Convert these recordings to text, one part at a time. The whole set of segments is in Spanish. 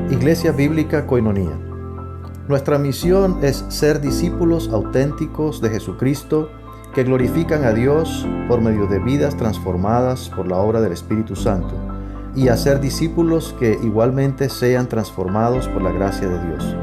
Iglesia Bíblica Koinonía. Nuestra misión es ser discípulos auténticos de Jesucristo que glorifican a Dios por medio de vidas transformadas por la obra del Espíritu Santo y hacer discípulos que igualmente sean transformados por la gracia de Dios.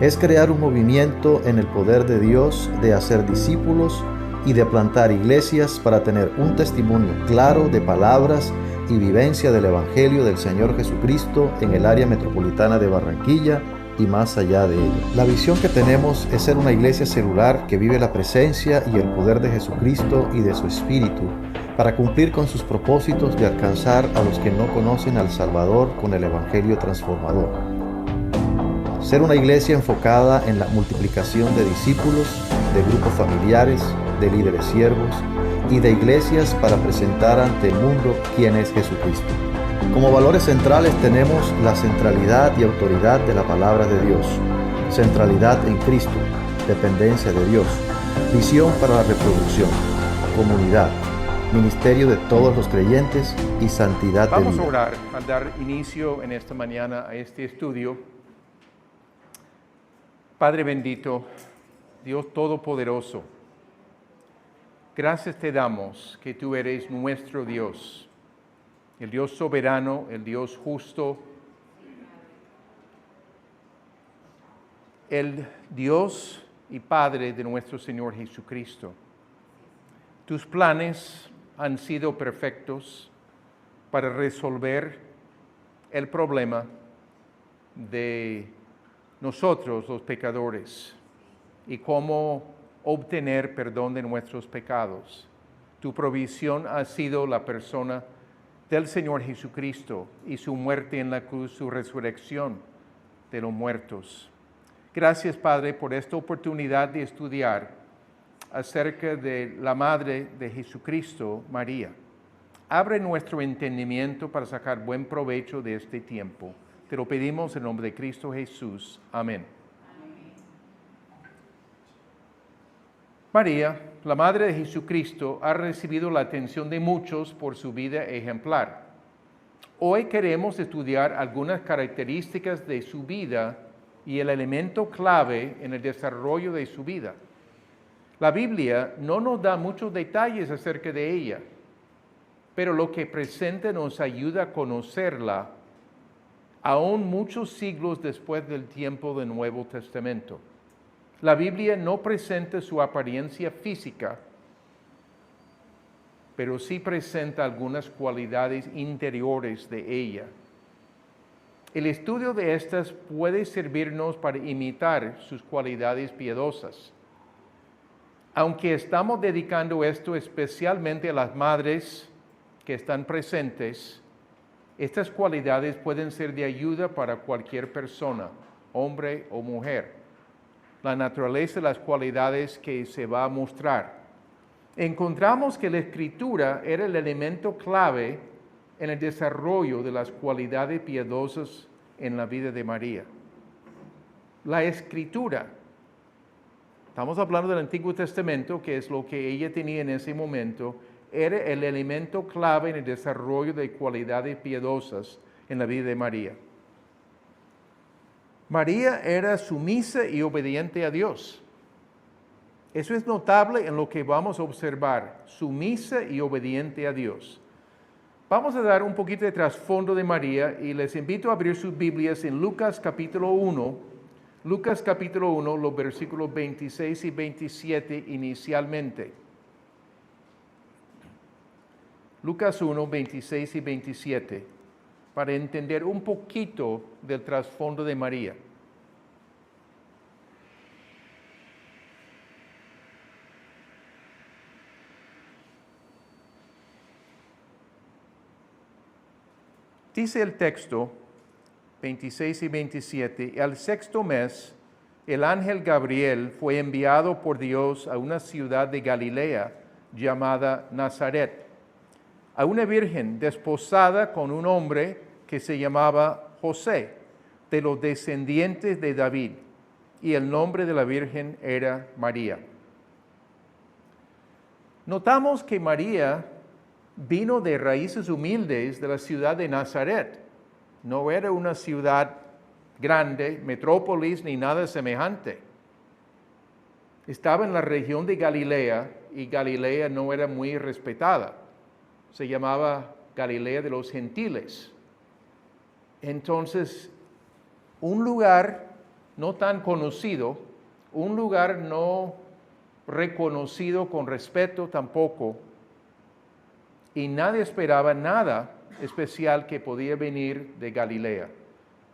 Es crear un movimiento en el poder de Dios de hacer discípulos y de plantar iglesias para tener un testimonio claro de palabras y vivencia del Evangelio del Señor Jesucristo en el área metropolitana de Barranquilla y más allá de ella. La visión que tenemos es ser una iglesia celular que vive la presencia y el poder de Jesucristo y de su Espíritu para cumplir con sus propósitos de alcanzar a los que no conocen al Salvador con el Evangelio transformador. Ser una iglesia enfocada en la multiplicación de discípulos, de grupos familiares, de líderes siervos y de iglesias para presentar ante el mundo quién es Jesucristo. Como valores centrales tenemos la centralidad y autoridad de la palabra de Dios, centralidad en Cristo, dependencia de Dios, visión para la reproducción, comunidad, ministerio de todos los creyentes y santidad de vida. Vamos a orar al dar inicio en esta mañana a este estudio. Padre bendito, Dios todopoderoso, gracias te damos que tú eres nuestro Dios, el Dios soberano, el Dios justo, el Dios y Padre de nuestro Señor Jesucristo. Tus planes han sido perfectos para resolver el problema de nosotros los pecadores y cómo obtener perdón de nuestros pecados. Tu provisión ha sido la persona del Señor Jesucristo y su muerte en la cruz, su resurrección de los muertos. Gracias, Padre, por esta oportunidad de estudiar acerca de la Madre de Jesucristo, María. Abre nuestro entendimiento para sacar buen provecho de este tiempo. Te lo pedimos en nombre de Cristo Jesús. Amén. María, la Madre de Jesucristo, ha recibido la atención de muchos por su vida ejemplar. Hoy queremos estudiar algunas características de su vida y el elemento clave en el desarrollo de su vida. La Biblia no nos da muchos detalles acerca de ella, pero lo que presenta nos ayuda a conocerla aún muchos siglos después del tiempo del Nuevo Testamento. La Biblia no presenta su apariencia física, pero sí presenta algunas cualidades interiores de ella. El estudio de estas puede servirnos para imitar sus cualidades piadosas. Aunque estamos dedicando esto especialmente a las madres que están presentes, estas cualidades pueden ser de ayuda para cualquier persona, hombre o mujer. La naturaleza de las cualidades que se va a mostrar. Encontramos que la Escritura era el elemento clave en el desarrollo de las cualidades piadosas en la vida de María. La Escritura. Estamos hablando del Antiguo Testamento, que es lo que ella tenía en ese momento, era el elemento clave en el desarrollo de cualidades piadosas en la vida de María. María era sumisa y obediente a Dios. Eso es notable en lo que vamos a observar, sumisa y obediente a Dios. Vamos a dar un poquito de trasfondo de María y les invito a abrir sus Biblias en Lucas capítulo 1. Lucas capítulo 1, los versículos 26 y 27 inicialmente. Lucas 1, 26 y 27, para entender un poquito del trasfondo de María. Dice el texto, 26 y 27, al sexto mes, el ángel Gabriel fue enviado por Dios a una ciudad de Galilea llamada Nazaret, a una virgen desposada con un hombre que se llamaba José, de los descendientes de David, y el nombre de la virgen era María. Notamos que María vino de raíces humildes de la ciudad de Nazaret. No era una ciudad grande, metrópolis, ni nada semejante. Estaba en la región de Galilea y Galilea no era muy respetada. Se llamaba Galilea de los Gentiles. Entonces, un lugar no tan conocido, un lugar no reconocido con respeto tampoco, y nadie esperaba nada especial que podía venir de Galilea.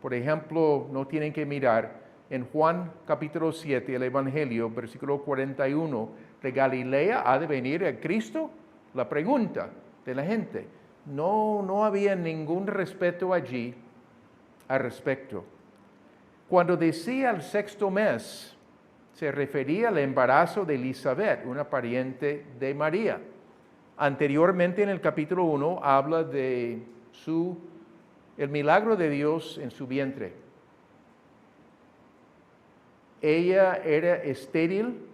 Por ejemplo, no tienen que mirar, en Juan capítulo 7, el Evangelio, versículo 41, ¿de Galilea ha de venir el Cristo? La pregunta de la gente. No había ningún respeto allí al respecto. Cuando decía el 6º mes, se refería al embarazo de Elizabeth, una pariente de María. Anteriormente en el capítulo 1 habla de el milagro de Dios en su vientre. Ella era estéril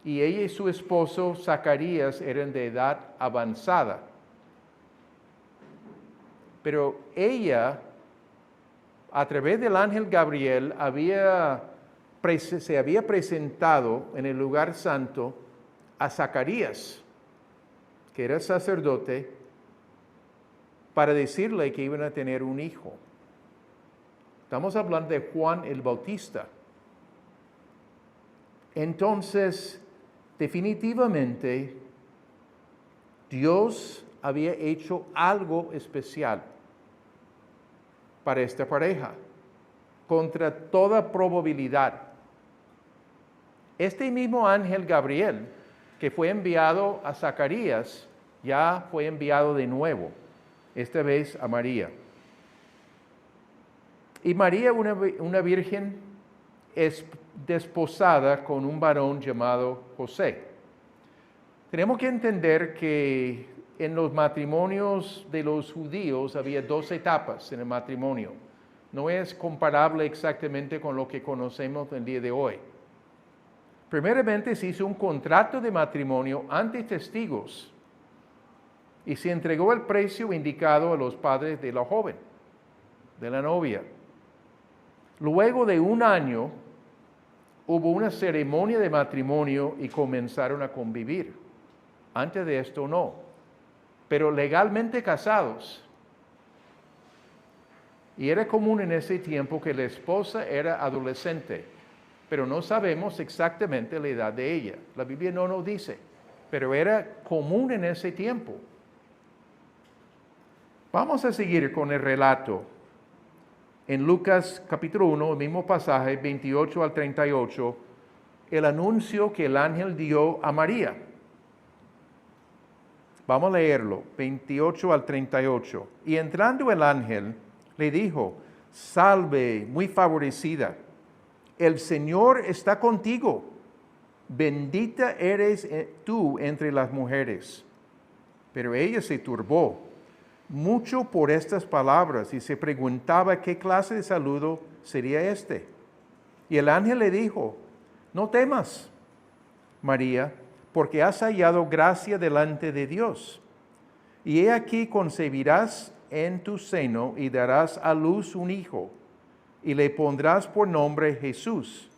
y ella y su esposo Zacarías eran de edad avanzada. Pero ella, a través del ángel Gabriel, se había presentado en el lugar santo a Zacarías, que era sacerdote, para decirle que iban a tener un hijo. Estamos hablando de Juan el Bautista. Entonces, definitivamente, Dios había hecho algo especial para esta pareja, contra toda probabilidad. Este mismo ángel Gabriel, que fue enviado a Zacarías, ya fue enviado de nuevo, esta vez a María. Y María, una virgen, es desposada con un varón llamado José. Tenemos que entender que en los matrimonios de los judíos había 2 etapas en el matrimonio. No es comparable exactamente con lo que conocemos el día de hoy. Primeramente se hizo un contrato de matrimonio ante testigos y se entregó el precio indicado a los padres de la joven, de la novia. Luego de 1 año hubo una ceremonia de matrimonio y comenzaron a convivir. Antes de esto no, pero legalmente casados. Y era común en ese tiempo que la esposa era adolescente, pero no sabemos exactamente la edad de ella. La Biblia no nos dice, pero era común en ese tiempo. Vamos a seguir con el relato. En Lucas capítulo 1, el mismo pasaje, 28 al 38, el anuncio que el ángel dio a María. Vamos a leerlo, 28 al 38. Y entrando el ángel, le dijo: salve, muy favorecida, el Señor está contigo, bendita eres tú entre las mujeres. Pero ella se turbó mucho por estas palabras y se preguntaba qué clase de saludo sería este. Y el ángel le dijo: no temas, María, porque has hallado gracia delante de Dios. Y he aquí concebirás en tu seno y darás a luz un hijo, y le pondrás por nombre Jesús.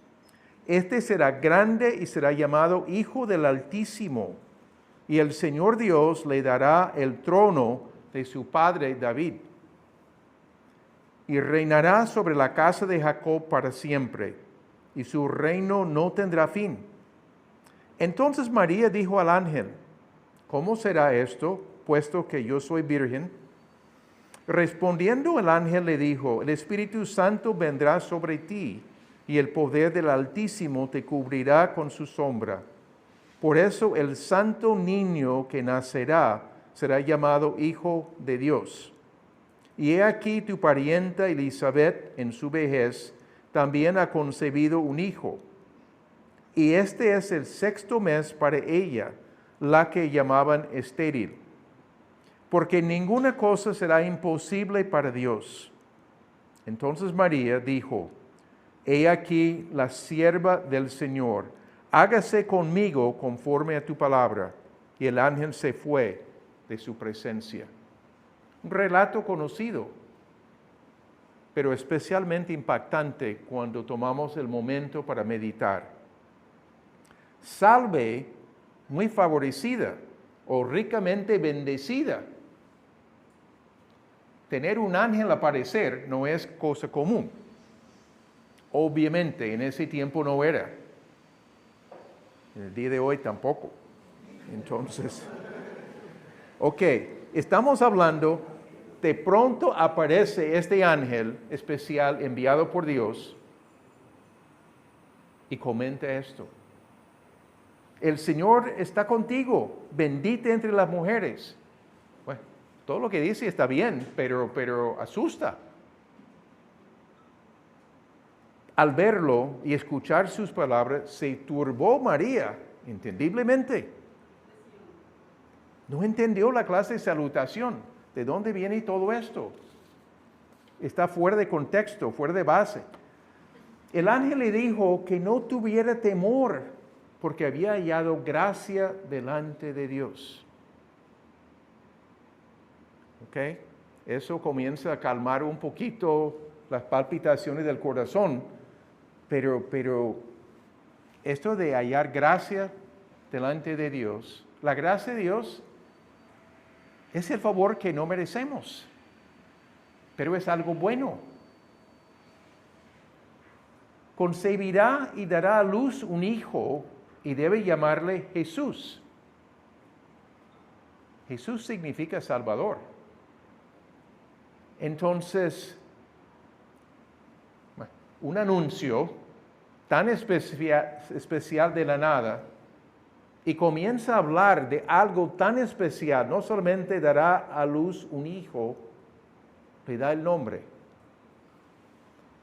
Este será grande y será llamado Hijo del Altísimo, y el Señor Dios le dará el trono de su padre David, y reinará sobre la casa de Jacob para siempre, y su reino no tendrá fin. Entonces María dijo al ángel: ¿cómo será esto, puesto que yo soy virgen? Respondiendo el ángel le dijo: el Espíritu Santo vendrá sobre ti, y el poder del Altísimo te cubrirá con su sombra. Por eso el santo niño que nacerá será llamado Hijo de Dios. Y he aquí tu parienta Elizabeth, en su vejez, también ha concebido un hijo. Y este es el 6º mes para ella, la que llamaban estéril. Porque ninguna cosa será imposible para Dios. Entonces María dijo: he aquí la sierva del Señor, hágase conmigo conforme a tu palabra. Y el ángel se fue de su presencia. Un relato conocido. pero especialmente impactante cuando tomamos el momento para meditar. Salve muy favorecida o ricamente bendecida. Tener un ángel aparecer no es cosa común. Obviamente, en ese tiempo no era. En el día de hoy tampoco. Entonces, ok, estamos hablando, de pronto aparece este ángel especial enviado por Dios y comenta esto. El Señor está contigo, bendita entre las mujeres. Bueno, todo lo que dice está bien, pero asusta. Al verlo y escuchar sus palabras, se turbó María, entendiblemente. No entendió la clase de salutación. ¿De dónde viene todo esto? Está fuera de contexto, fuera de base. El ángel le dijo que no tuviera temor, porque había hallado gracia delante de Dios. ¿Ok? Eso comienza a calmar un poquito las palpitaciones del corazón, pero esto de hallar gracia delante de Dios, la gracia de Dios es el favor que no merecemos, pero es algo bueno. Concebirá y dará a luz un hijo y debe llamarle Jesús. Jesús significa Salvador. Entonces, un anuncio tan especial de la nada y comienza a hablar de algo tan especial, no solamente dará a luz un hijo, le da el nombre.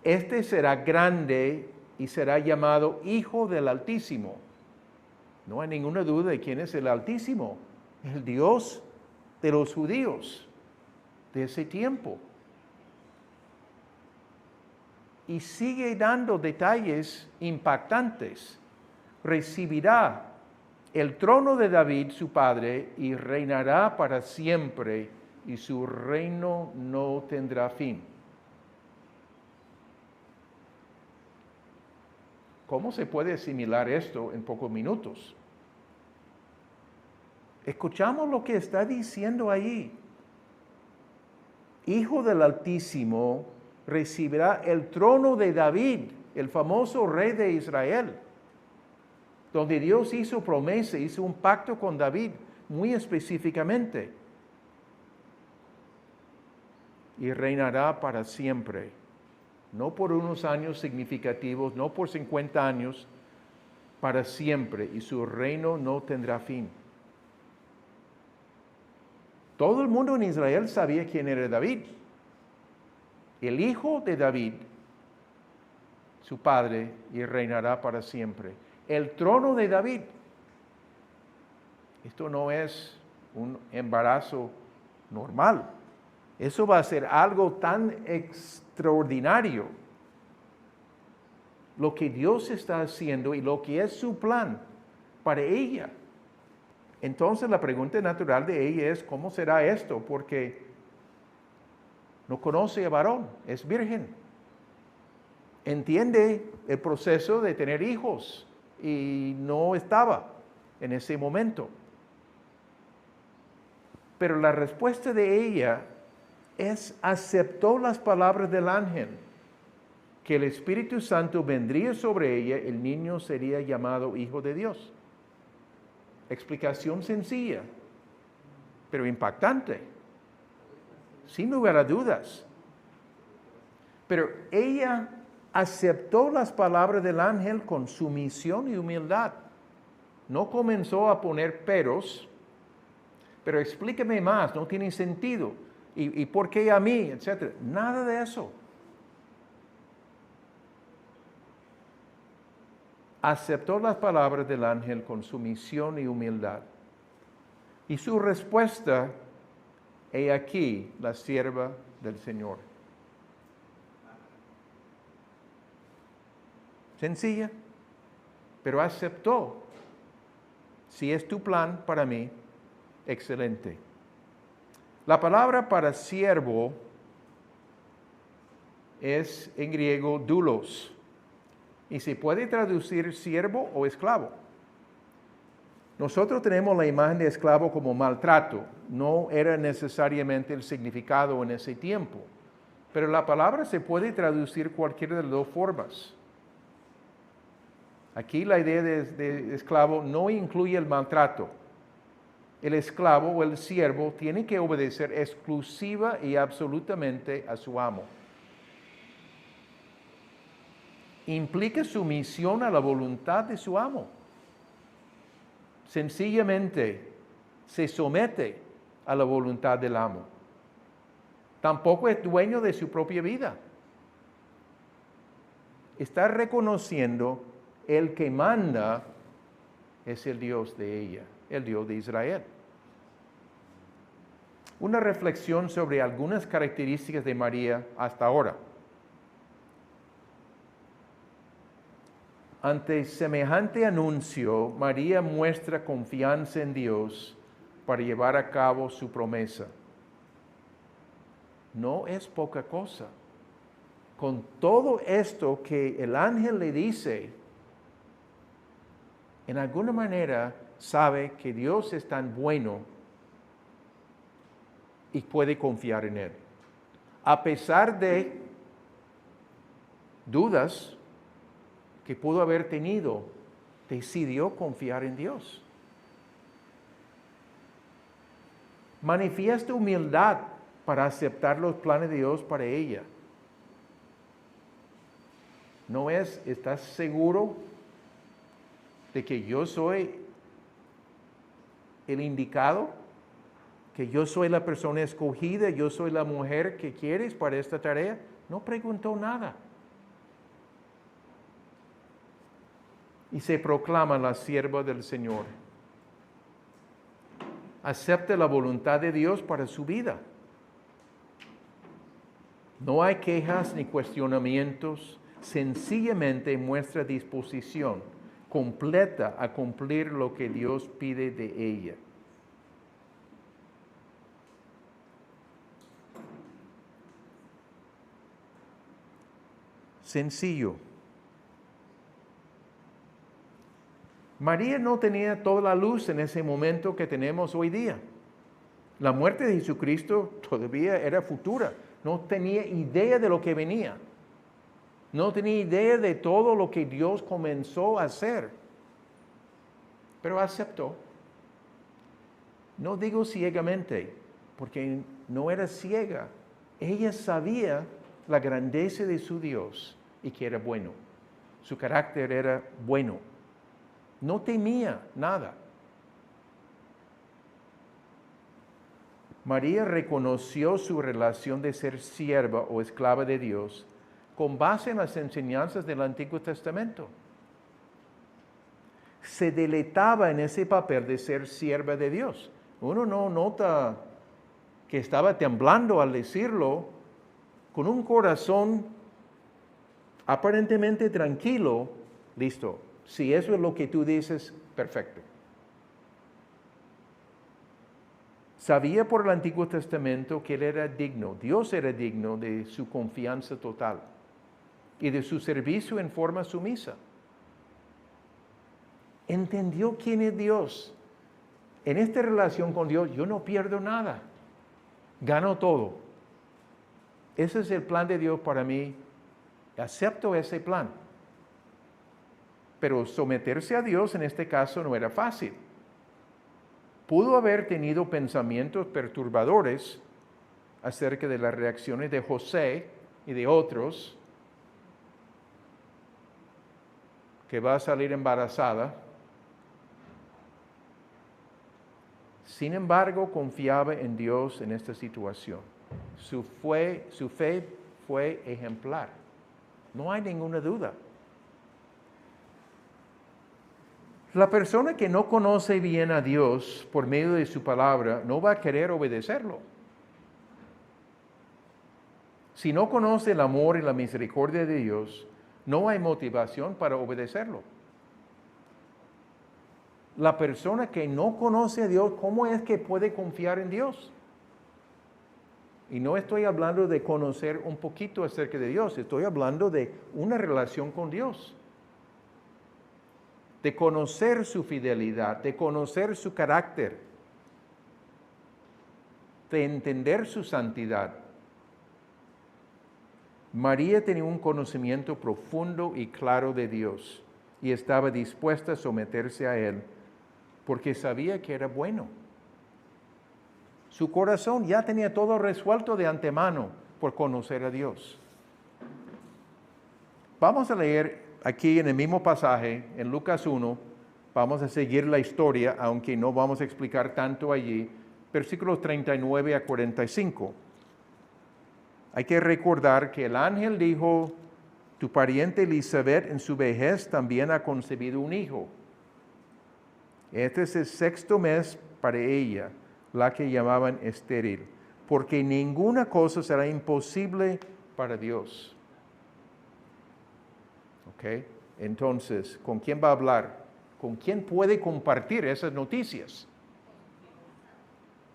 Este será grande y será llamado Hijo del Altísimo. No hay ninguna duda de quién es el Altísimo, el Dios de los judíos de ese tiempo. Y sigue dando detalles impactantes. Recibirá el trono de David, su padre, y reinará para siempre, y su reino no tendrá fin. ¿Cómo se puede asimilar esto en pocos minutos? Escuchamos lo que está diciendo ahí. Hijo del Altísimo recibirá el trono de David, el famoso rey de Israel, donde Dios hizo promesa, hizo un pacto con David, muy específicamente. Y reinará para siempre, no por unos años significativos, no por 50 años, para siempre, y su reino no tendrá fin. Todo el mundo en Israel sabía quién era David. El hijo de David, su padre, y reinará para siempre. El trono de David. Esto no es un embarazo normal. Eso va a ser algo tan extraordinario. Lo que Dios está haciendo y lo que es su plan para ella. Entonces la pregunta natural de ella es, ¿cómo será esto? Porque no conoce a varón, es virgen. Entiende el proceso de tener hijos y no estaba en ese momento. Pero la respuesta de ella aceptó las palabras del ángel, que el Espíritu Santo vendría sobre ella, el niño sería llamado Hijo de Dios. Explicación sencilla, pero impactante, sin lugar a dudas. Pero ella aceptó las palabras del ángel con sumisión y humildad. No comenzó a poner peros, pero explíqueme más, no tiene sentido. ¿Y por qué a mí? Etcétera. Nada de eso. Aceptó las palabras del ángel con sumisión y humildad. Y su respuesta, he aquí la sierva del Señor. Sencilla, pero aceptó. Si es tu plan para mí, excelente. La palabra para siervo es en griego doulos y se puede traducir siervo o esclavo. Nosotros tenemos la imagen de esclavo como maltrato, no era necesariamente el significado en ese tiempo, pero la palabra se puede traducir cualquiera de las dos formas. Aquí la idea de esclavo no incluye el maltrato. El esclavo o el siervo tiene que obedecer exclusiva y absolutamente a su amo. Implica sumisión a la voluntad de su amo. Sencillamente se somete a la voluntad del amo. Tampoco es dueño de su propia vida. Está reconociendo el que manda es el Dios de ella, el Dios de Israel. Una reflexión sobre algunas características de María hasta ahora. Ante semejante anuncio, María muestra confianza en Dios para llevar a cabo su promesa. No es poca cosa. Con todo esto que el ángel le dice, en alguna manera sabe que Dios es tan bueno y puede confiar en Él. A pesar de dudas que pudo haber tenido, decidió confiar en Dios. Manifiesta humildad para aceptar los planes de Dios para ella. No es, ¿estás seguro de que yo soy el indicado? ¿Que yo soy la persona escogida? ¿Yo soy la mujer que quieres para esta tarea? No preguntó nada. Y se proclama la sierva del Señor. Acepta la voluntad de Dios para su vida. No hay quejas ni cuestionamientos, sencillamente muestra disposición completa a cumplir lo que Dios pide de ella. Sencillo. María no tenía toda la luz en ese momento que tenemos hoy día. La muerte de Jesucristo todavía era futura. No tenía idea de lo que venía. No tenía idea de todo lo que Dios comenzó a hacer. Pero aceptó. No digo ciegamente, porque no era ciega. Ella sabía la grandeza de su Dios y que era bueno. Su carácter era bueno. No temía nada. María reconoció su relación de ser sierva o esclava de Dios con base en las enseñanzas del Antiguo Testamento. Se deleitaba en ese papel de ser sierva de Dios. Uno no nota que estaba temblando al decirlo, con un corazón aparentemente tranquilo. Listo. Si eso es lo que tú dices, perfecto. Sabía por el Antiguo Testamento que Él era digno, Dios era digno de su confianza total y de su servicio en forma sumisa. Entendió quién es Dios. En esta relación con Dios yo no pierdo nada, gano todo. Ese es el plan de Dios para mí. Acepto ese plan. Pero someterse a Dios en este caso no era fácil. Pudo haber tenido pensamientos perturbadores acerca de las reacciones de José y de otros, que va a salir embarazada. Sin embargo, confiaba en Dios en esta situación. Su fe fue ejemplar. No hay ninguna duda. La persona que no conoce bien a Dios por medio de su palabra no va a querer obedecerlo. Si no conoce el amor y la misericordia de Dios, no hay motivación para obedecerlo. La persona que no conoce a Dios, ¿cómo es que puede confiar en Dios? Y no estoy hablando de conocer un poquito acerca de Dios, estoy hablando de una relación con Dios. De conocer su fidelidad, de conocer su carácter, de entender su santidad. María tenía un conocimiento profundo y claro de Dios y estaba dispuesta a someterse a Él porque sabía que era bueno. Su corazón ya tenía todo resuelto de antemano por conocer a Dios. Vamos a leer aquí en el mismo pasaje, en Lucas 1, vamos a seguir la historia, aunque no vamos a explicar tanto allí, versículos 39 a 45. Hay que recordar que el ángel dijo, tu pariente Elizabeth en su vejez también ha concebido un hijo. Este es el 6º mes para ella, la que llamaban estéril, porque ninguna cosa será imposible para Dios. ¿Ok? Entonces, ¿con quién va a hablar? ¿Con quién puede compartir esas noticias?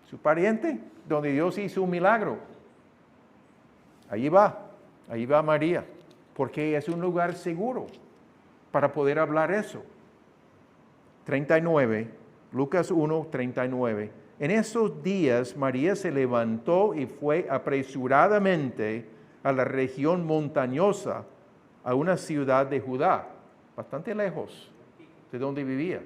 Su pariente, donde Dios hizo un milagro. Ahí va María, porque es un lugar seguro para poder hablar eso. 39, Lucas 1, 39. En esos días María se levantó y fue apresuradamente a la región montañosa, a una ciudad de Judá, bastante lejos de donde vivía.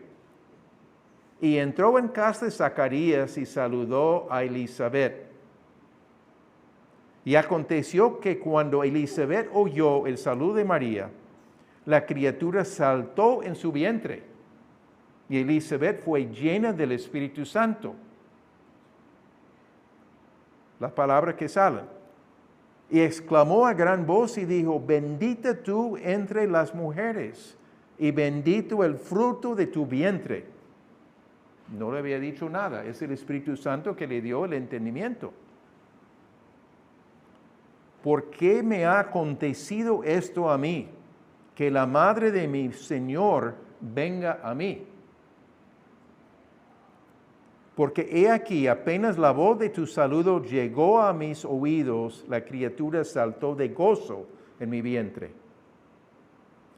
Y entró en casa de Zacarías y saludó a Elizabeth. Y aconteció que cuando Elizabeth oyó el saludo de María, la criatura saltó en su vientre. Y Elizabeth fue llena del Espíritu Santo. Las palabras que salen. Y exclamó a gran voz y dijo, bendita tú entre las mujeres, y bendito el fruto de tu vientre. No le había dicho nada, es el Espíritu Santo que le dio el entendimiento. ¿Por qué me ha acontecido esto a mí? Que la madre de mi Señor venga a mí. Porque he aquí, apenas la voz de tu saludo llegó a mis oídos, la criatura saltó de gozo en mi vientre.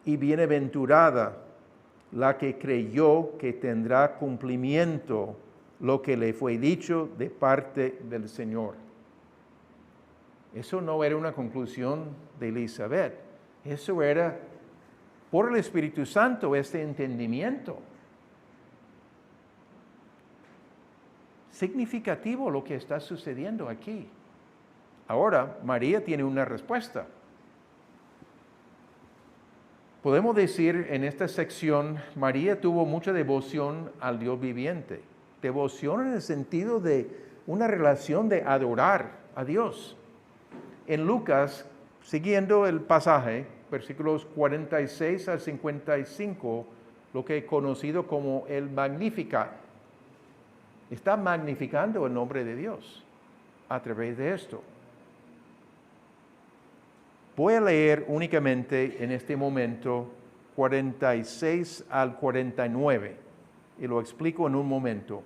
Y bienaventurada la que creyó que tendrá cumplimiento lo que le fue dicho de parte del Señor. Eso no era una conclusión de Elizabeth, eso era por el Espíritu Santo, este entendimiento. Significativo lo que está sucediendo aquí. Ahora, María tiene una respuesta. Podemos decir en esta sección, María tuvo mucha devoción al Dios viviente. Devoción en el sentido de una relación de adorar a Dios. En Lucas, siguiendo el pasaje, versículos 46 al 55, lo que he conocido como el Magnificat. Está magnificando el nombre de Dios a través de esto. Voy a leer únicamente en este momento 46 al 49 y lo explico en un momento.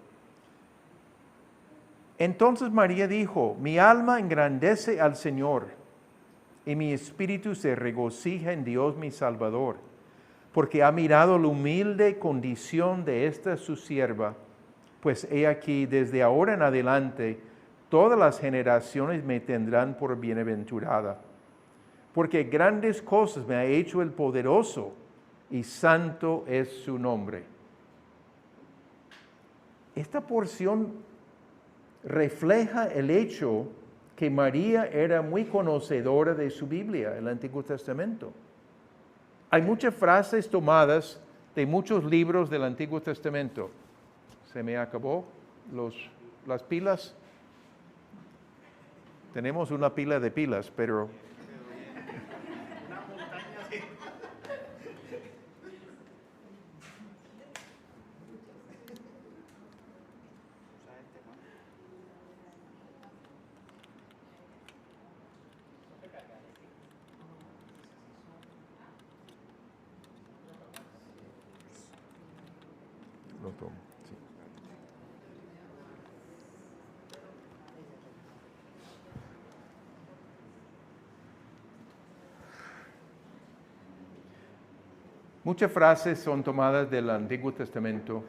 Entonces María dijo, mi alma engrandece al Señor y mi espíritu se regocija en Dios mi Salvador, porque ha mirado la humilde condición de esta su sierva. Pues he aquí, desde ahora en adelante, todas las generaciones me tendrán por bienaventurada. Porque grandes cosas me ha hecho el poderoso, y santo es su nombre. Esta porción refleja el hecho que María era muy conocedora de su Biblia, el Antiguo Testamento. Hay muchas frases tomadas de muchos libros del Antiguo Testamento. Se me acabó las pilas. Tenemos una pila de pilas, pero... Lo tomo, sí. Muchas frases son tomadas del Antiguo Testamento,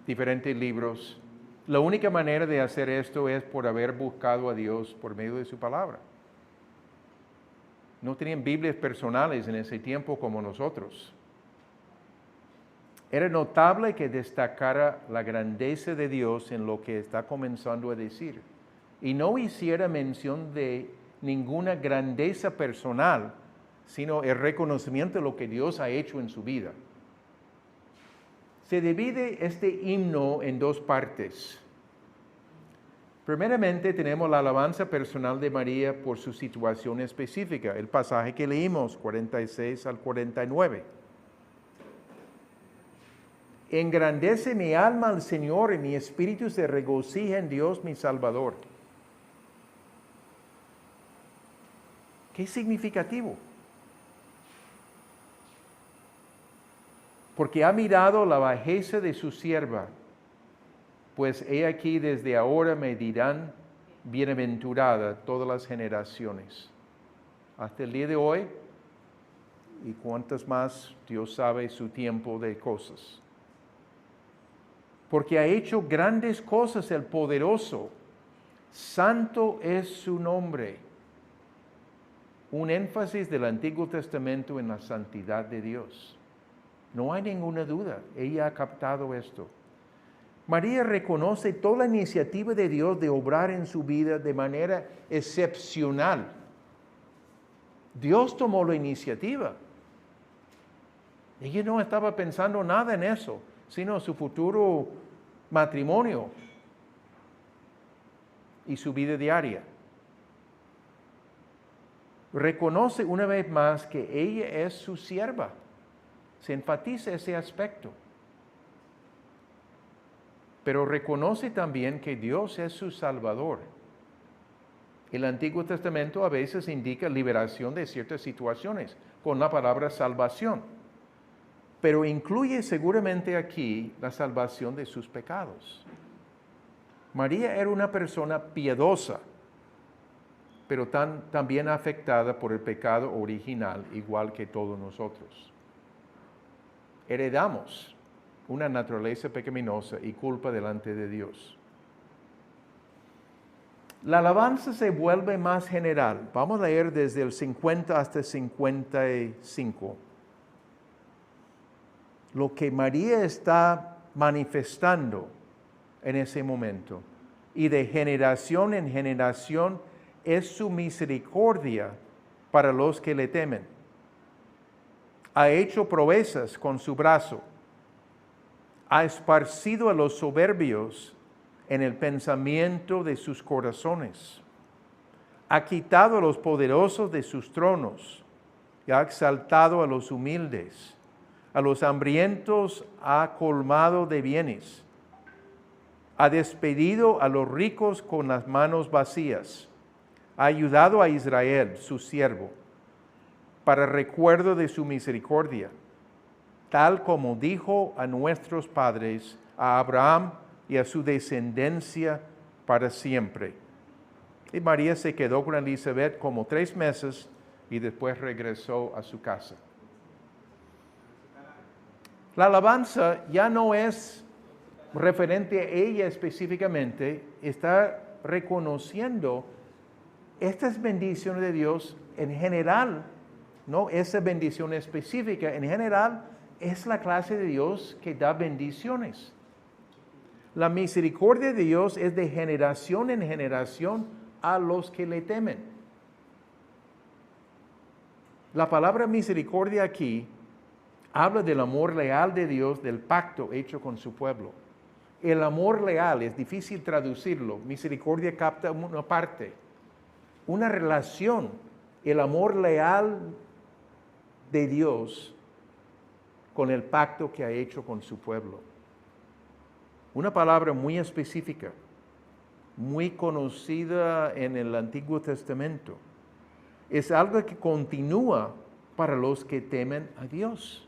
diferentes libros. La única manera de hacer esto es por haber buscado a Dios por medio de su palabra. No tenían Biblias personales en ese tiempo como nosotros. Era notable que destacara la grandeza de Dios en lo que está comenzando a decir. Y no hiciera mención de ninguna grandeza personal, sino el reconocimiento de lo que Dios ha hecho en su vida. Se divide este himno en dos partes. Primeramente tenemos la alabanza personal de María por su situación específica, el pasaje que leímos, 46 al 49. Engrandece mi alma al Señor y mi espíritu se regocija en Dios mi Salvador. Qué significativo. Porque ha mirado la bajeza de su sierva, pues he aquí desde ahora me dirán bienaventurada todas las generaciones. Hasta el día de hoy, y cuántas más, Dios sabe su tiempo de cosas. Porque ha hecho grandes cosas el poderoso, santo es su nombre. Un énfasis del Antiguo Testamento en la santidad de Dios. No hay ninguna duda, ella ha captado esto. María reconoce toda la iniciativa de Dios de obrar en su vida de manera excepcional. Dios tomó la iniciativa. Ella no estaba pensando nada en eso, sino su futuro matrimonio y su vida diaria. Reconoce una vez más que ella es su sierva. Se enfatiza ese aspecto. Pero reconoce también que Dios es su Salvador. El Antiguo Testamento a veces indica liberación de ciertas situaciones con la palabra salvación. Pero incluye seguramente aquí la salvación de sus pecados. María era una persona piadosa, pero también afectada por el pecado original, igual que todos nosotros. Heredamos una naturaleza pecaminosa y culpa delante de Dios. La alabanza se vuelve más general. Vamos a leer desde el 50 hasta el 55. Lo que María está manifestando en ese momento. Y de generación en generación es su misericordia para los que le temen. Ha hecho proezas con su brazo. Ha esparcido a los soberbios en el pensamiento de sus corazones. Ha quitado a los poderosos de sus tronos y ha exaltado a los humildes. A los hambrientos ha colmado de bienes. Ha despedido a los ricos con las manos vacías. Ha ayudado a Israel, su siervo, para recuerdo de su misericordia, tal como dijo a nuestros padres, a Abraham y a su descendencia para siempre. Y María se quedó con Elizabeth como 3 meses y después regresó a su casa. La alabanza ya no es referente a ella específicamente, está reconociendo estas bendiciones de Dios en general. No, esa bendición específica, en general, es la clase de Dios que da bendiciones. La misericordia de Dios es de generación en generación a los que le temen. La palabra misericordia aquí habla del amor leal de Dios, del pacto hecho con su pueblo. El amor leal es difícil traducirlo. Misericordia capta una parte, una relación. El amor leal de Dios con el pacto que ha hecho con su pueblo. Una palabra muy específica, muy conocida en el Antiguo Testamento. Es algo que continúa para los que temen a Dios.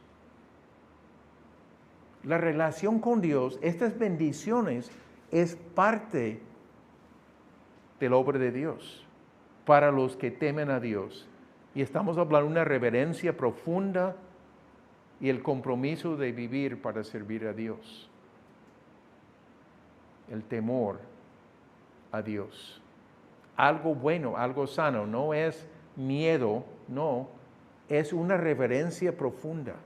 La relación con Dios, estas bendiciones, es parte de la obra de Dios para los que temen a Dios. Y estamos hablando de una reverencia profunda y el compromiso de vivir para servir a Dios. El temor a Dios. Algo bueno, algo sano, no es miedo, no, es una reverencia profunda.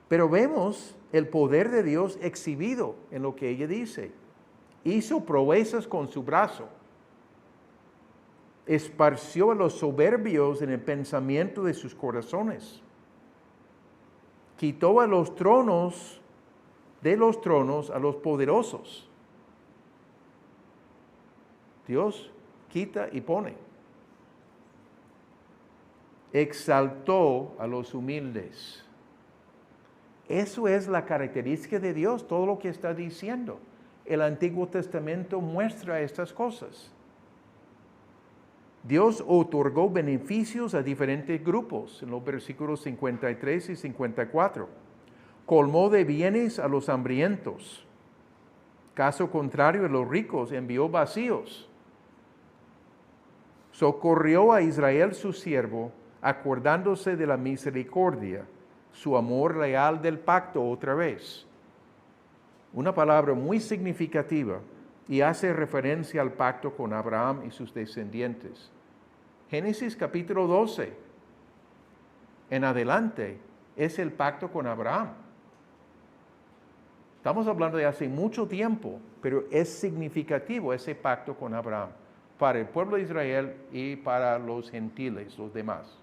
Pero vemos el poder de Dios exhibido en lo que ella dice. Hizo proezas con su brazo. Esparció a los soberbios en el pensamiento de sus corazones. Quitó de los tronos a los poderosos. Dios quita y pone. Exaltó a los humildes. Eso es la característica de Dios, todo lo que está diciendo. El Antiguo Testamento muestra estas cosas. Dios otorgó beneficios a diferentes grupos, en los versículos 53 y 54. Colmó de bienes a los hambrientos. Caso contrario, a los ricos envió vacíos. Socorrió a Israel su siervo, acordándose de la misericordia, su amor leal del pacto otra vez. Una palabra muy significativa y hace referencia al pacto con Abraham y sus descendientes. Génesis capítulo 12 en adelante es el pacto con Abraham. Estamos hablando de hace mucho tiempo, pero es significativo ese pacto con Abraham para el pueblo de Israel y para los gentiles, los demás.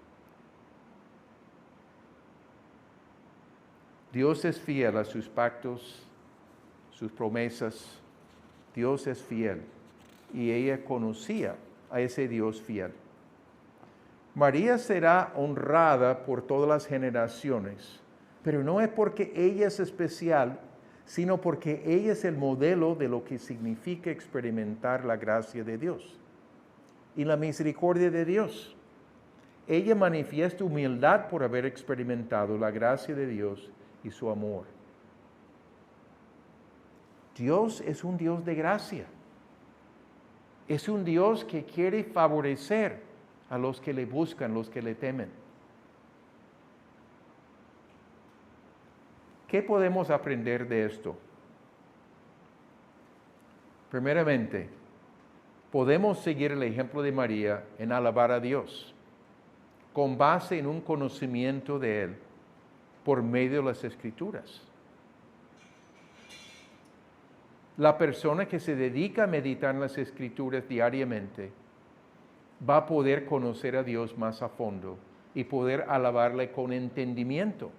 Dios es fiel a sus pactos, sus promesas. Dios es fiel y ella conocía a ese Dios fiel. María será honrada por todas las generaciones, pero no es porque ella es especial, sino porque ella es el modelo de lo que significa experimentar la gracia de Dios y la misericordia de Dios. Ella manifiesta humildad por haber experimentado la gracia de Dios y su amor. Dios es un Dios de gracia. Es un Dios que quiere favorecer a los que le buscan, los que le temen. ¿Qué podemos aprender de esto? Primeramente, podemos seguir el ejemplo de María en alabar a Dios, con base en un conocimiento de Él, por medio de las Escrituras. La persona que se dedica a meditar en las Escrituras diariamente va a poder conocer a Dios más a fondo y poder alabarle con entendimiento.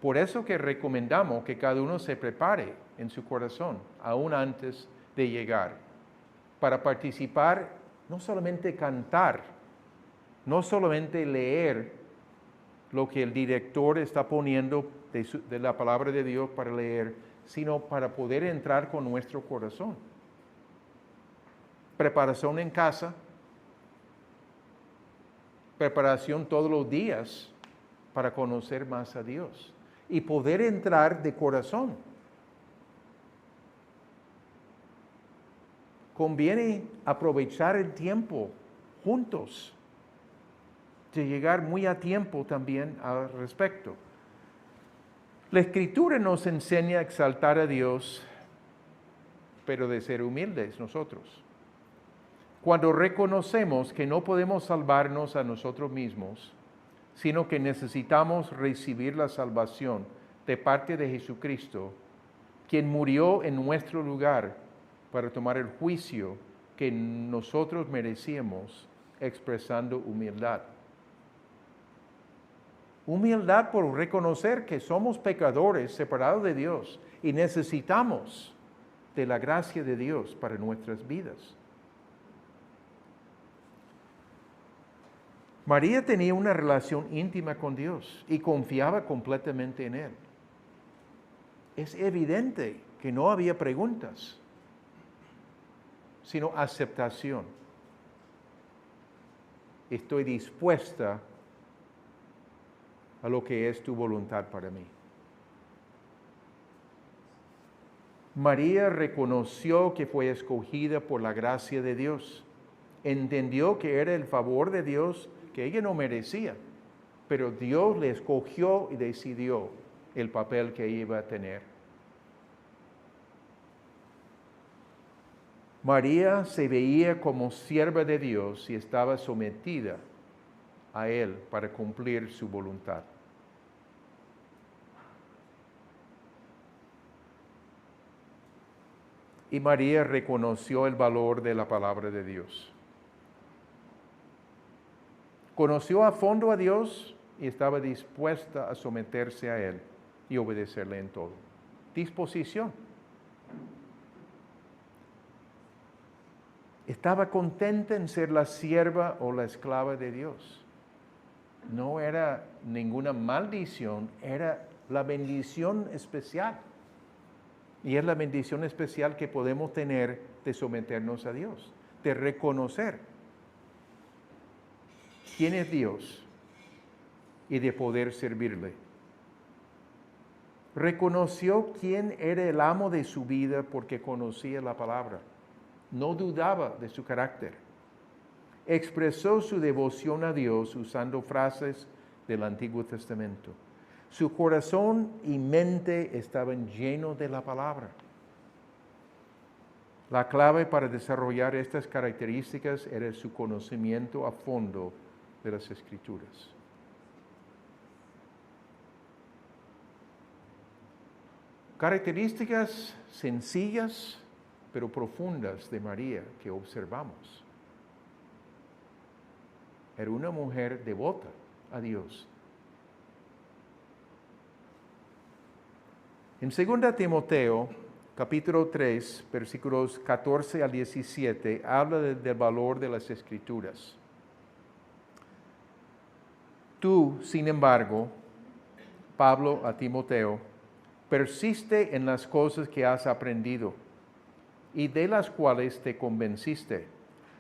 Por eso que recomendamos que cada uno se prepare en su corazón, aún antes de llegar, para participar, no solamente cantar, no solamente leer lo que el director está poniendo de la palabra de Dios para leer, sino para poder entrar con nuestro corazón. Preparación en casa, preparación todos los días para conocer más a Dios y poder entrar de corazón. Conviene aprovechar el tiempo juntos, de llegar muy a tiempo también al respecto. La Escritura nos enseña a exaltar a Dios, pero de ser humildes nosotros. Cuando reconocemos que no podemos salvarnos a nosotros mismos, sino que necesitamos recibir la salvación de parte de Jesucristo, quien murió en nuestro lugar para tomar el juicio que nosotros merecíamos, expresando humildad. Humildad por reconocer que somos pecadores separados de Dios y necesitamos de la gracia de Dios para nuestras vidas. María tenía una relación íntima con Dios y confiaba completamente en Él. Es evidente que no había preguntas, sino aceptación. Estoy dispuesta a lo que es tu voluntad para mí. María reconoció que fue escogida por la gracia de Dios. Entendió que era el favor de Dios que ella no merecía, pero Dios le escogió y decidió el papel que iba a tener. María se veía como sierva de Dios y estaba sometida a Él para cumplir su voluntad. Y María reconoció el valor de la palabra de Dios. Conoció a fondo a Dios y estaba dispuesta a someterse a Él y obedecerle en todo. Disposición. Estaba contenta en ser la sierva o la esclava de Dios. No era ninguna maldición, era la bendición especial. Y es la bendición especial que podemos tener de someternos a Dios, de reconocer quién es Dios y de poder servirle. Reconoció quién era el amo de su vida porque conocía la palabra. No dudaba de su carácter. Expresó su devoción a Dios usando frases del Antiguo Testamento. Su corazón y mente estaban llenos de la palabra. La clave para desarrollar estas características era su conocimiento a fondo de las Escrituras. Características sencillas pero profundas de María que observamos. Era una mujer devota a Dios. En 2 Timoteo, capítulo 3, versículos 14 al 17, habla del valor de las Escrituras. Tú, sin embargo, Pablo a Timoteo, persiste en las cosas que has aprendido y de las cuales te convenciste,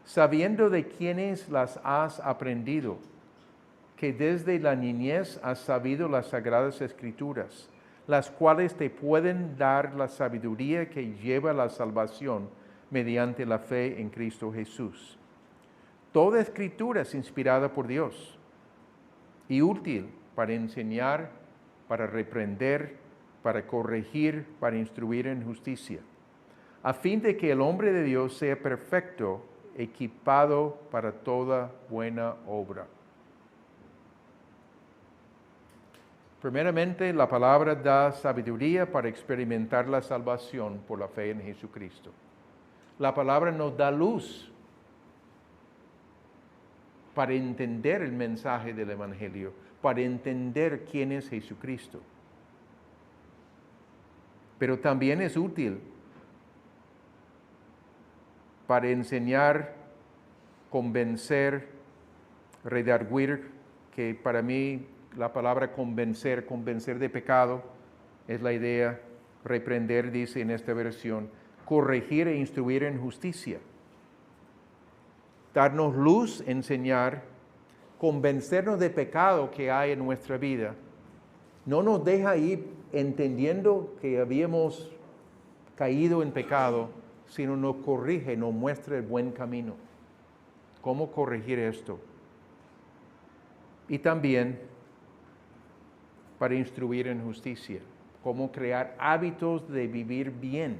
sabiendo de quiénes las has aprendido, que desde la niñez has sabido las sagradas Escrituras, las cuales te pueden dar la sabiduría que lleva a la salvación mediante la fe en Cristo Jesús. Toda Escritura es inspirada por Dios y útil para enseñar, para reprender, para corregir, para instruir en justicia, a fin de que el hombre de Dios sea perfecto, equipado para toda buena obra. Primeramente, la palabra da sabiduría para experimentar la salvación por la fe en Jesucristo. La palabra nos da luz para entender el mensaje del Evangelio, para entender quién es Jesucristo. Pero también es útil para enseñar, convencer, redarguir, que para mí la palabra convencer de pecado es la idea, reprender dice en esta versión, corregir e instruir en justicia. Darnos luz, enseñar, convencernos de pecado que hay en nuestra vida. No nos deja ir entendiendo que habíamos caído en pecado, sino nos corrige, nos muestra el buen camino. ¿Cómo corregir esto? Y también para instruir en justicia, cómo crear hábitos de vivir bien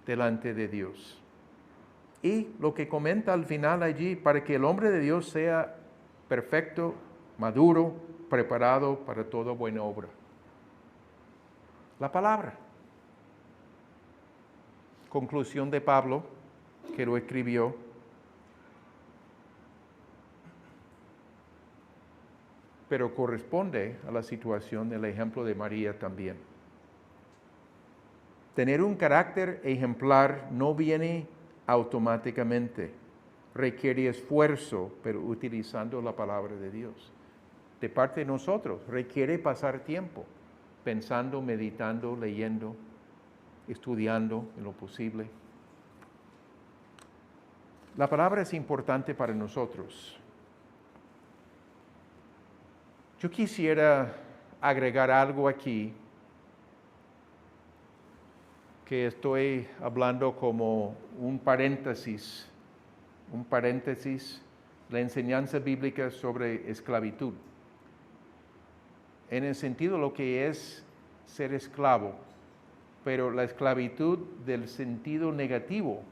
delante de Dios. Y lo que comenta al final allí, para que el hombre de Dios sea perfecto, maduro, preparado para toda buena obra. La palabra. Conclusión de Pablo, que lo escribió. Pero corresponde a la situación del ejemplo de María también. Tener un carácter ejemplar no viene automáticamente. Requiere esfuerzo, pero utilizando la palabra de Dios. De parte de nosotros, requiere pasar tiempo pensando, meditando, leyendo, estudiando en lo posible. La palabra es importante para nosotros. Yo quisiera agregar algo aquí que estoy hablando como un paréntesis la enseñanza bíblica sobre esclavitud, en el sentido de lo que es ser esclavo, pero la esclavitud del sentido negativo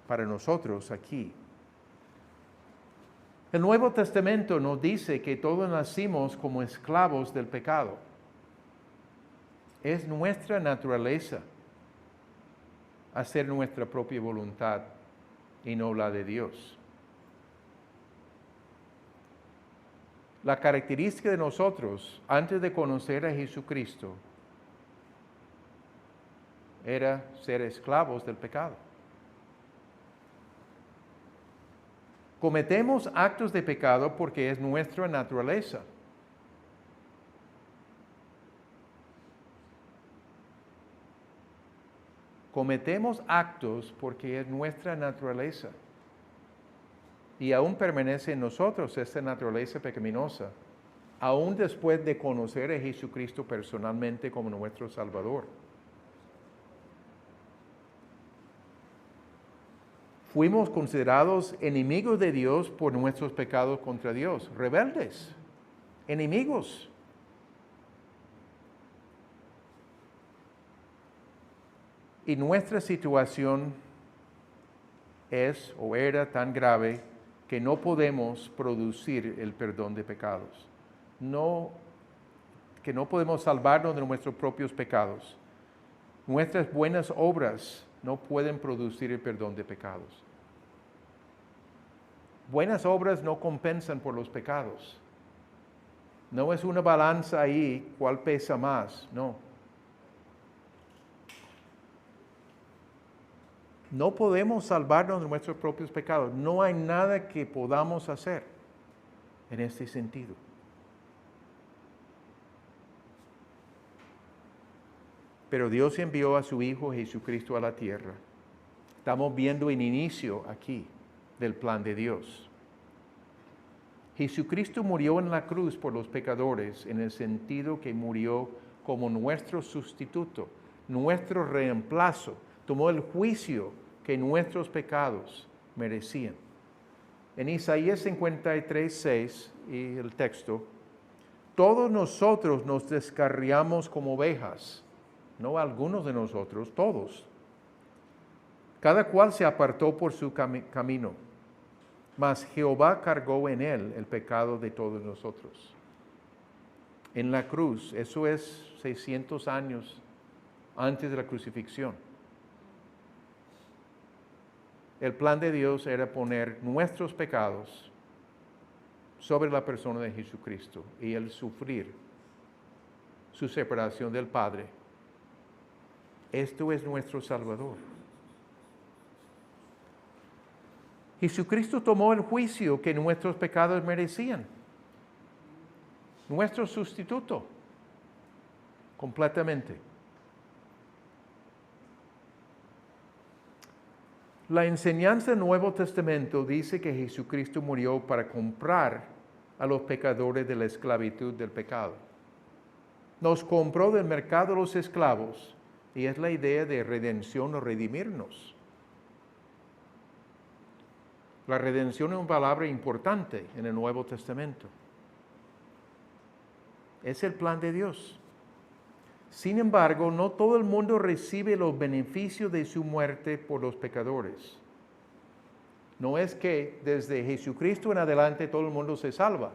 para nosotros aquí. El Nuevo Testamento nos dice que todos nacimos como esclavos del pecado. Es nuestra naturaleza hacer nuestra propia voluntad y no la de Dios. La característica de nosotros antes de conocer a Jesucristo era ser esclavos del pecado. Cometemos actos de pecado porque es nuestra naturaleza. Cometemos actos porque es nuestra naturaleza. Y aún permanece en nosotros esta naturaleza pecaminosa, aún después de conocer a Jesucristo personalmente como nuestro Salvador. Fuimos considerados enemigos de Dios por nuestros pecados contra Dios, rebeldes, enemigos. Y nuestra situación es o era tan grave que no podemos producir el perdón de pecados. Que no podemos salvarnos de nuestros propios pecados. Nuestras buenas obras no pueden producir el perdón de pecados. Buenas obras no compensan por los pecados. No es una balanza ahí, cuál pesa más, no. No podemos salvarnos de nuestros propios pecados. No hay nada que podamos hacer en este sentido. Pero Dios envió a su Hijo Jesucristo a la tierra. Estamos viendo el inicio aquí del plan de Dios. Jesucristo murió en la cruz por los pecadores en el sentido que murió como nuestro sustituto, nuestro reemplazo. Tomó el juicio que nuestros pecados merecían. En Isaías 53:6 y el texto, todos nosotros nos descarriamos como ovejas, no algunos de nosotros, todos. Cada cual se apartó por su camino, mas Jehová cargó en él el pecado de todos nosotros. En la cruz, eso es 600 años antes de la crucifixión. El plan de Dios era poner nuestros pecados sobre la persona de Jesucristo y Él sufrir su separación del Padre. Esto es nuestro Salvador. Jesucristo tomó el juicio que nuestros pecados merecían. Nuestro sustituto, completamente. La enseñanza del Nuevo Testamento dice que Jesucristo murió para comprar a los pecadores de la esclavitud del pecado. Nos compró del mercado de los esclavos y es la idea de redención o redimirnos. La redención es una palabra importante en el Nuevo Testamento. Es el plan de Dios. Sin embargo, no todo el mundo recibe los beneficios de su muerte por los pecadores. No es que desde Jesucristo en adelante todo el mundo se salva.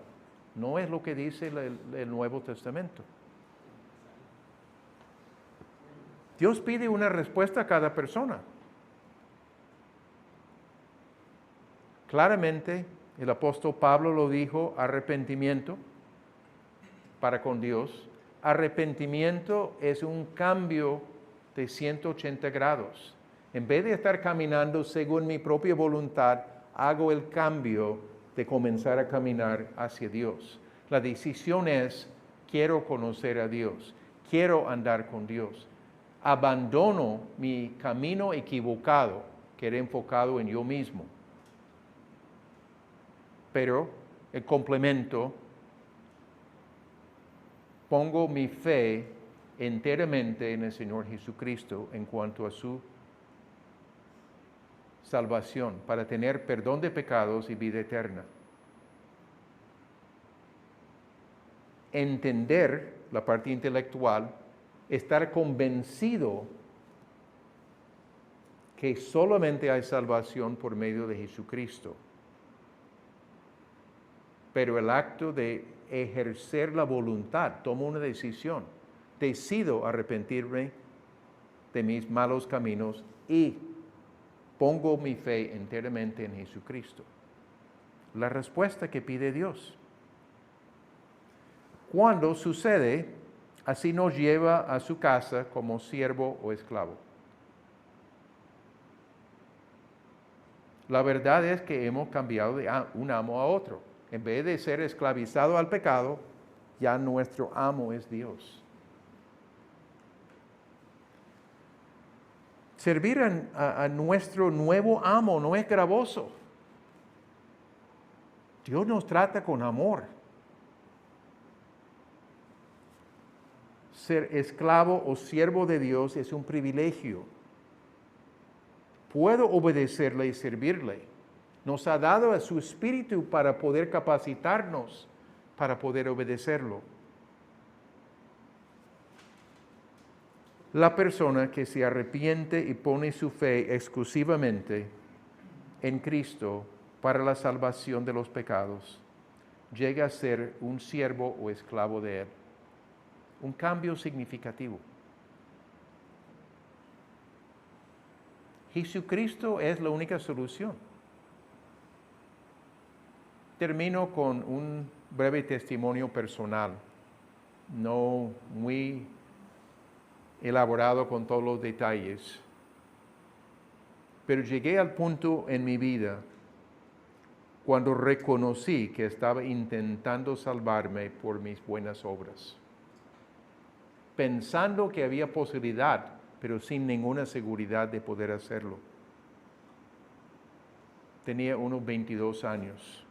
No es lo que dice el Nuevo Testamento. Dios pide una respuesta a cada persona. Claramente, el apóstol Pablo lo dijo, arrepentimiento para con Dios. Arrepentimiento es un cambio de 180 grados. En vez de estar caminando según mi propia voluntad, hago el cambio de comenzar a caminar hacia Dios. La decisión es, quiero conocer a Dios, quiero andar con Dios. Abandono mi camino equivocado, que era enfocado en yo mismo. Pero el complemento, pongo mi fe enteramente en el Señor Jesucristo en cuanto a su salvación, para tener perdón de pecados y vida eterna. Entender la parte intelectual, estar convencido que solamente hay salvación por medio de Jesucristo. Pero el acto de ejercer la voluntad, tomo una decisión, decido arrepentirme de mis malos caminos y pongo mi fe enteramente en Jesucristo. La respuesta que pide Dios. Cuando sucede, así nos lleva a su casa como siervo o esclavo. La verdad es que hemos cambiado de un amo a otro. En vez de ser esclavizado al pecado, ya nuestro amo es Dios. Servir a nuestro nuevo amo no es gravoso. Dios nos trata con amor. Ser esclavo o siervo de Dios es un privilegio. Puedo obedecerle y servirle. Nos ha dado a su Espíritu para poder capacitarnos, para poder obedecerlo. La persona que se arrepiente y pone su fe exclusivamente en Cristo para la salvación de los pecados, llega a ser un siervo o esclavo de Él. Un cambio significativo. Jesucristo es la única solución. Termino con un breve testimonio personal, no muy elaborado con todos los detalles, pero llegué al punto en mi vida cuando reconocí que estaba intentando salvarme por mis buenas obras, pensando que había posibilidad, pero sin ninguna seguridad de poder hacerlo. Tenía unos 22 años.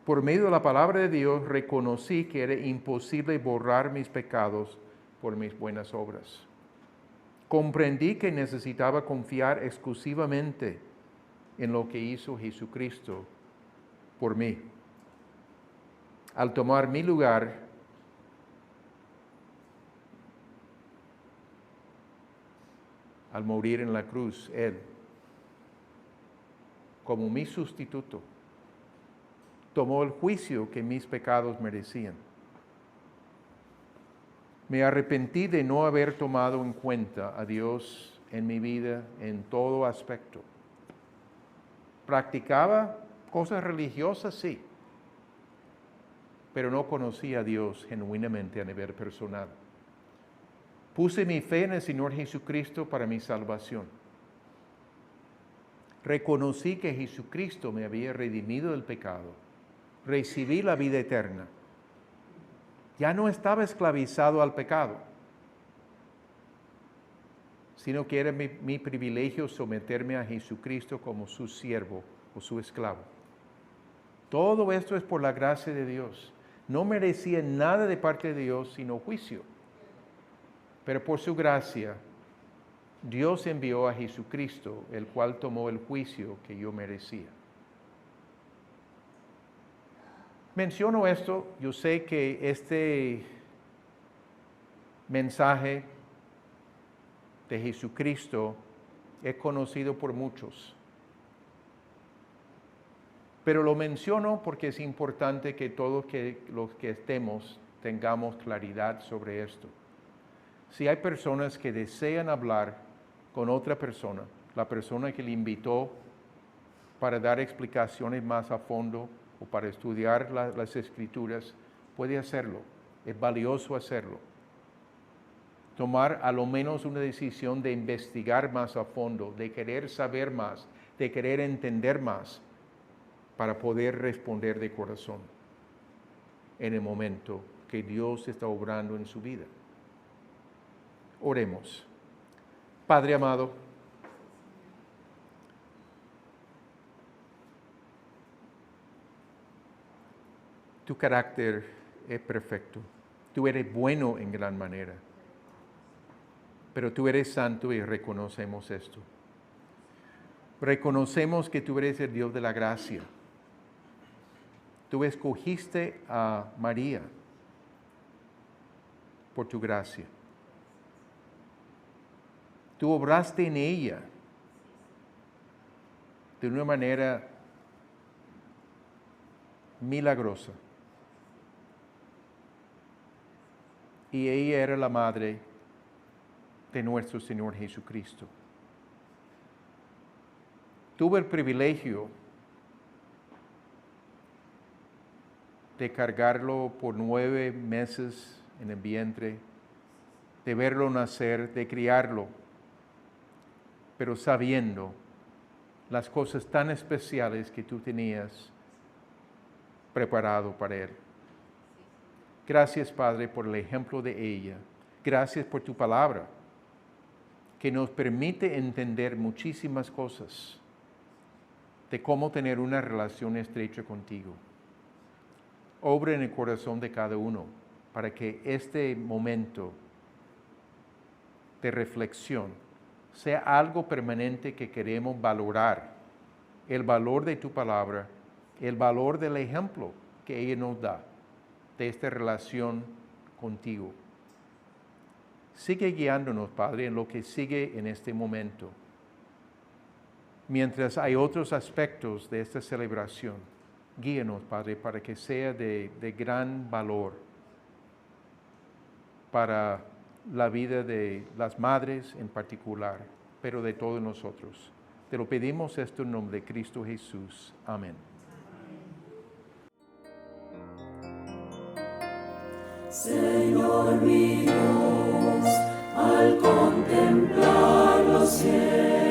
Por medio de la palabra de Dios reconocí que era imposible borrar mis pecados por mis buenas obras. Comprendí que necesitaba confiar exclusivamente en lo que hizo Jesucristo por mí. Al tomar mi lugar, al morir en la cruz, Él, como mi sustituto, tomó el juicio que mis pecados merecían. Me arrepentí de no haber tomado en cuenta a Dios en mi vida en todo aspecto. Practicaba cosas religiosas, sí, pero no conocía a Dios genuinamente a nivel personal. Puse mi fe en el Señor Jesucristo para mi salvación. Reconocí que Jesucristo me había redimido del pecado. Recibí la vida eterna. Ya no estaba esclavizado al pecado, sino que era mi privilegio someterme a Jesucristo como su siervo o su esclavo. Todo esto es por la gracia de Dios. No merecía nada de parte de Dios sino juicio. Pero por su gracia, Dios envió a Jesucristo, el cual tomó el juicio que yo merecía. Menciono esto, yo sé que este mensaje de Jesucristo es conocido por muchos. Pero lo menciono porque es importante que todos los que estemos tengamos claridad sobre esto. Si hay personas que desean hablar con otra persona, la persona que le invitó para dar explicaciones más a fondo o para estudiar las Escrituras, puede hacerlo. Es valioso hacerlo. Tomar a lo menos una decisión de investigar más a fondo, de querer saber más, de querer entender más, para poder responder de corazón en el momento que Dios está obrando en su vida. Oremos. Padre amado, tu carácter es perfecto. Tú eres bueno en gran manera. Pero tú eres santo y reconocemos esto. Reconocemos que tú eres el Dios de la gracia. Tú escogiste a María por tu gracia. Tú obraste en ella de una manera milagrosa. Y ella era la madre de nuestro Señor Jesucristo. Tuve el privilegio de cargarlo por 9 meses en el vientre, de verlo nacer, de criarlo, pero sabiendo las cosas tan especiales que tú tenías preparado para él. Gracias, Padre, por el ejemplo de ella. Gracias por tu palabra, que nos permite entender muchísimas cosas de cómo tener una relación estrecha contigo. Obra en el corazón de cada uno para que este momento de reflexión sea algo permanente que queremos valorar. El valor de tu palabra, el valor del ejemplo que ella nos da de esta relación contigo. Sigue guiándonos, Padre, en lo que sigue en este momento. Mientras hay otros aspectos de esta celebración, guíanos, Padre, para que sea de gran valor para la vida de las madres en particular, pero de todos nosotros. Te lo pedimos esto en nombre de Cristo Jesús. Amén. Señor mi Dios, al contemplar los cielos,